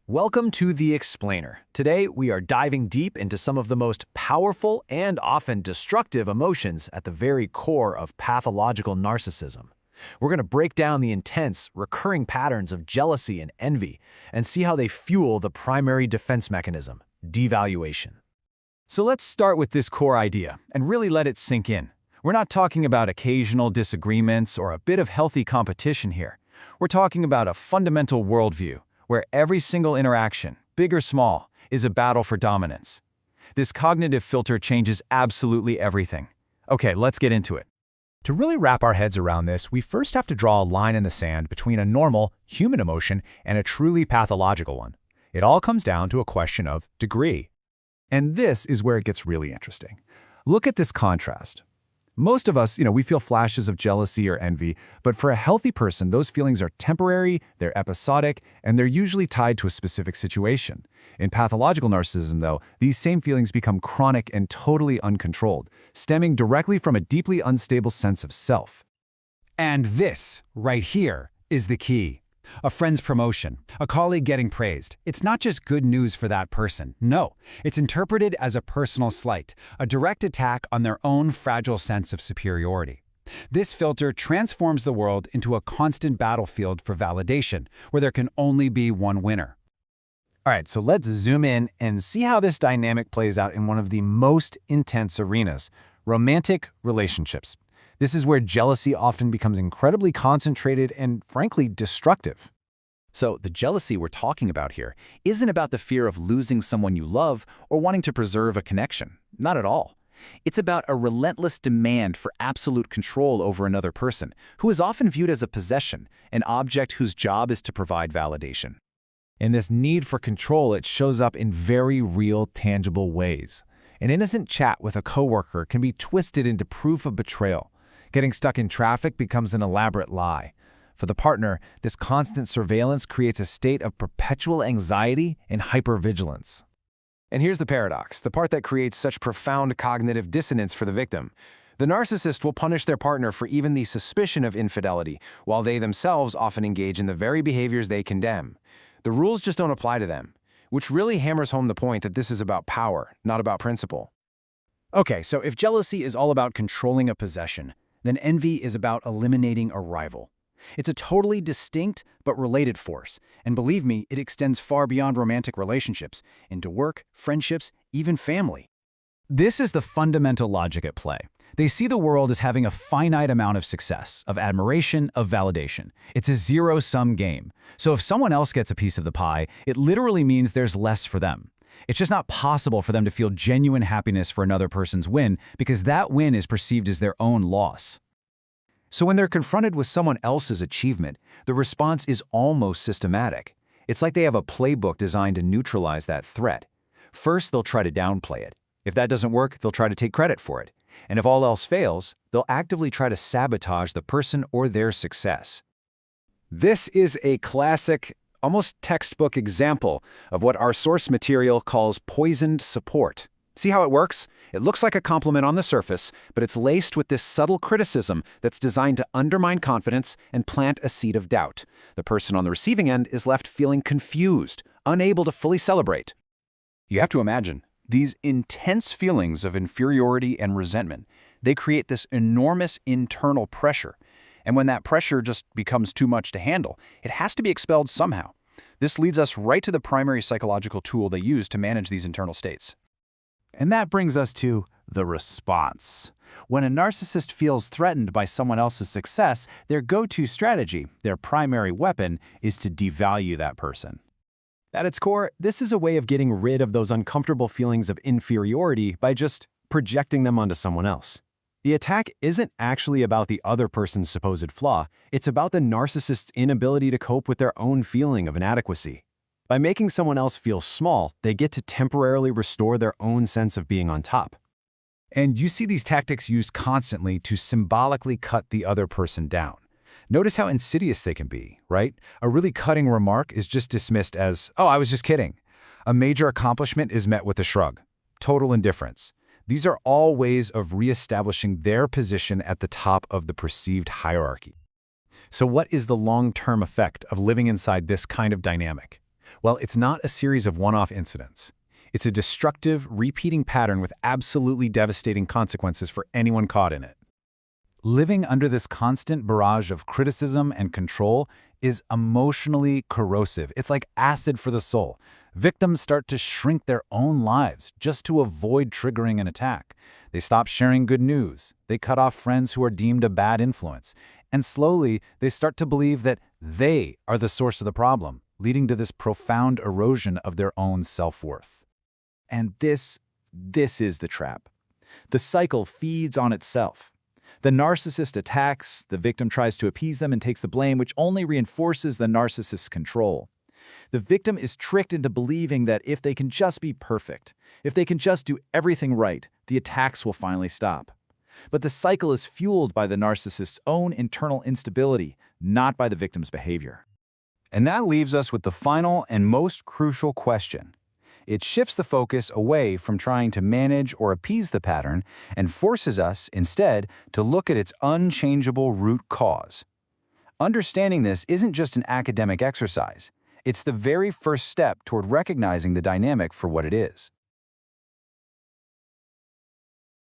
Welcome to The Explainer. Today, we are diving deep into some of the most powerful and often destructive emotions at the very core of pathological narcissism. We're going to break down the intense, recurring patterns of jealousy and envy and see how they fuel the primary defense mechanism, devaluation. So let's start with this core idea and really let it sink in. We're not talking about occasional disagreements or a bit of healthy competition here. We're talking about a fundamental worldview where every single interaction, big or small, is a battle for dominance. This cognitive filter changes absolutely everything. Okay, let's get into it. To really wrap our heads around this, we first have to draw a line in the sand between a normal, human emotion and a truly pathological one. It all comes down to a question of degree. And this is where it gets really interesting. Look at this contrast. Most of us, we feel flashes of jealousy or envy, but for a healthy person, those feelings are temporary, they're episodic, and they're usually tied to a specific situation. In pathological narcissism, though, these same feelings become chronic and totally uncontrolled, stemming directly from a deeply unstable sense of self. And this, right here, is the key. A friend's promotion, a colleague getting praised. It's not just good news for that person. No, it's interpreted as a personal slight, a direct attack on their own fragile sense of superiority. This filter transforms the world into a constant battlefield for validation, where there can only be one winner. All right, so let's zoom in and see how this dynamic plays out in one of the most intense arenas, romantic relationships. This is where jealousy often becomes incredibly concentrated and, frankly, destructive. So the jealousy we're talking about here isn't about the fear of losing someone you love or wanting to preserve a connection. Not at all. It's about a relentless demand for absolute control over another person, who is often viewed as a possession, an object whose job is to provide validation. And this need for control, it shows up in very real, tangible ways. An innocent chat with a coworker can be twisted into proof of betrayal. Getting stuck in traffic becomes an elaborate lie. For the partner, this constant surveillance creates a state of perpetual anxiety and hypervigilance. And here's the paradox, the part that creates such profound cognitive dissonance for the victim. The narcissist will punish their partner for even the suspicion of infidelity, while they themselves often engage in the very behaviors they condemn. The rules just don't apply to them, which really hammers home the point that this is about power, not about principle. Okay, so if jealousy is all about controlling a possession, then envy is about eliminating a rival. It's a totally distinct but related force, and believe me, it extends far beyond romantic relationships, into work, friendships, even family. This is the fundamental logic at play. They see the world as having a finite amount of success, of admiration, of validation. It's a zero-sum game. So if someone else gets a piece of the pie, it literally means there's less for them. It's just not possible for them to feel genuine happiness for another person's win because that win is perceived as their own loss. So when they're confronted with someone else's achievement, the response is almost systematic. It's like they have a playbook designed to neutralize that threat. First, they'll try to downplay it. If that doesn't work, they'll try to take credit for it. And if all else fails, they'll actively try to sabotage the person or their success. This is a classic, almost textbook example of what our source material calls poisoned support. See how it works? It looks like a compliment on the surface, but it's laced with this subtle criticism that's designed to undermine confidence and plant a seed of doubt. The person on the receiving end is left feeling confused, unable to fully celebrate. You have to imagine, these intense feelings of inferiority and resentment, they create this enormous internal pressure. And when that pressure just becomes too much to handle, it has to be expelled somehow. This leads us right to the primary psychological tool they use to manage these internal states. And that brings us to the response. When a narcissist feels threatened by someone else's success, their go-to strategy, their primary weapon, is to devalue that person. At its core, this is a way of getting rid of those uncomfortable feelings of inferiority by just projecting them onto someone else. The attack isn't actually about the other person's supposed flaw, it's about the narcissist's inability to cope with their own feeling of inadequacy. By making someone else feel small, they get to temporarily restore their own sense of being on top. And you see these tactics used constantly to symbolically cut the other person down. Notice how insidious they can be, right? A really cutting remark is just dismissed as, "Oh, I was just kidding." A major accomplishment is met with a shrug. Total indifference. These are all ways of reestablishing their position at the top of the perceived hierarchy. So what is the long-term effect of living inside this kind of dynamic? Well, it's not a series of one-off incidents. It's a destructive, repeating pattern with absolutely devastating consequences for anyone caught in it. Living under this constant barrage of criticism and control is emotionally corrosive. It's like acid for the soul. Victims start to shrink their own lives just to avoid triggering an attack. They stop sharing good news. They cut off friends who are deemed a bad influence. And slowly, they start to believe that they are the source of the problem, leading to this profound erosion of their own self-worth. And this is the trap. The cycle feeds on itself. The narcissist attacks, the victim tries to appease them and takes the blame, which only reinforces the narcissist's control. The victim is tricked into believing that if they can just be perfect, if they can just do everything right, the attacks will finally stop. But the cycle is fueled by the narcissist's own internal instability, not by the victim's behavior. And that leaves us with the final and most crucial question. It shifts the focus away from trying to manage or appease the pattern and forces us, instead, to look at its unchangeable root cause. Understanding this isn't just an academic exercise. It's the very first step toward recognizing the dynamic for what it is.